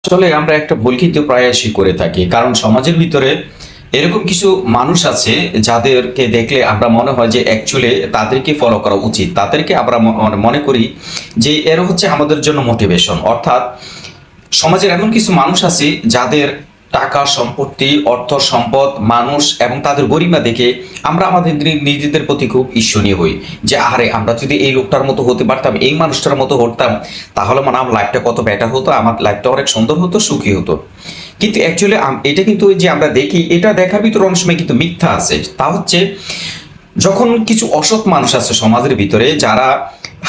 আসলে আমরা একটা ভুল কিন্তু প্রায়শই করে থাকি, কারণ সমাজের ভিতরে এরকম কিছু মানুষ আছে যাদেরকে দেখলে আমরা মনে হয় যে অ্যাকচুয়ালি তাদেরকে ফলো করা উচিত, তাদেরকে আমরা মনে করি যে এরা হচ্ছে আমাদের জন্য মোটিভেশন। অর্থাৎ সমাজের এমন কিছু মানুষ আছে যাদের টাকা সম্পত্তি অর্থ সম্পদ মানুষ এবং তাদের গরিমা দেখে আমরা আমাদের নিজেদের প্রতি খুব ঈর্ষণীয় হই যে আরে আমরা যদি এই লোকটার মতো হতে পারতাম, এই মানুষটার মতো হতাম, তাহলে মানে আমার লাইফটা কত বেটার হতো, আমার লাইফটা অনেক সুন্দর হতো, সুখী হতো। কিন্তু অ্যাকচুয়ালি এটা কিন্তু ওই যে আমরা দেখি, এটা দেখার ভিতরে অনেক সময় কিন্তু মিথ্যা আছে। তা হচ্ছে যখন কিছু অসৎ মানুষ আছে সমাজের ভিতরে যারা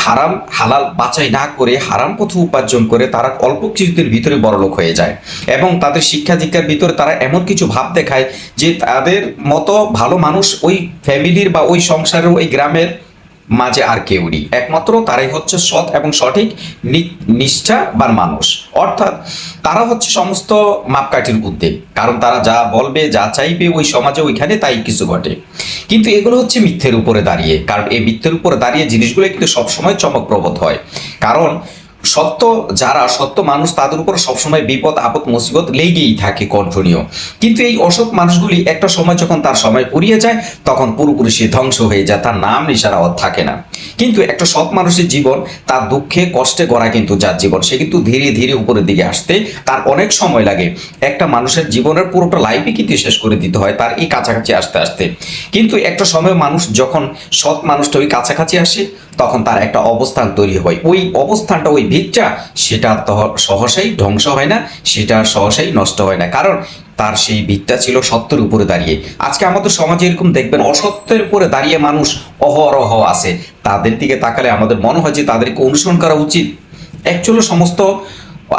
হারাম হালাল বাছাই না করে হারাম পথে উপার্জন করে, তারা অল্প কিছুদিনের ভিতরে বড়লোক হয়ে যায় এবং তাদের শিক্ষা দীক্ষার ভিতরে তারা এমন কিছু ভাব দেখায় যে তাদের মতো ভালো মানুষ ওই ফ্যামিলির বা ওই সংসারের ওই গ্রামের মাঝে আর কেউ নেই, একমাত্র তারাই হচ্ছে সৎ এবং সঠিক নিষ্ঠাবান মানুষ। অর্থাৎ তারা হচ্ছে সমস্ত মাপকাঠির উদ্যোগ, কারণ তারা যা বলবে যা চাইবে ওই সমাজে ওইখানে তাই কিছু ঘটে। কিন্তু এগুলো হচ্ছে মিথ্যের উপরে দাঁড়িয়ে, কারণ এই মিথ্যের উপরে দাঁড়িয়ে জিনিসগুলো কিন্তু সবসময় চমকপ্রদ হয়। কারণ সত্য যারা সত্য মানুষ তাদের উপর সবসময় বিপদ আপদ মুসিবত লেগেই থাকে কন্টিনিউ। কিন্তু এই অসৎ মানুষগুলি একটা সময় যখন তার সময় ফুরিয়ে যায় তখন পুরোপুরি সে ধ্বংস হয়ে যায়, তার নাম নিশানা থাকে না। কিন্তু একটা সৎ মানুষের জীবন তার দুঃখে কষ্টে গড়া কিন্তু যার জীবন, সে কিন্তু ধীরে ধীরে উপরের দিকে আসতে তার অনেক সময় লাগে। একটা মানুষের জীবনের পুরোটা লাইফই কিন্তু শেষ করে দিতে হয় তার এই কাছাকাছি আসতে আসতে। কিন্তু একটা সময় মানুষ যখন সৎ মানুষটা ওই কাছাকাছি আসে তখন তার একটা অবস্থান তৈরি হয়, ওই অবস্থানটা ওই ভিতটা সেটা সহসাই ধ্বংস হয় না, সেটা সহসাই নষ্ট হয় না, কারণ তার সেই ভিতটা ছিল সত্যের উপরে দাঁড়িয়ে। আজকে আমাদের সমাজে এরকম দেখবেন অসত্যের উপরে দাঁড়িয়ে মানুষ অহরহ আছে, তাদের দিকে তাকালে আমাদের মনে হয় যে তাদেরকে অনুসরণ করা উচিত। অ্যাকচুয়ালি সমস্ত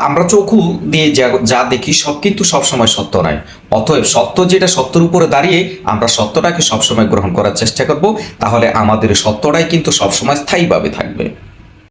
আমরা চক্ষু দিয়ে যা দেখি সব কিন্তু সবসময় সত্য নয়। অতএব সত্য যেটা সত্যের উপরে দাঁড়িয়ে আমরা সত্যটাকে সবসময় গ্রহণ করার চেষ্টা করব, তাহলে আমাদের সত্যটাই কিন্তু সবসময় স্থায়ীভাবে থাকবে।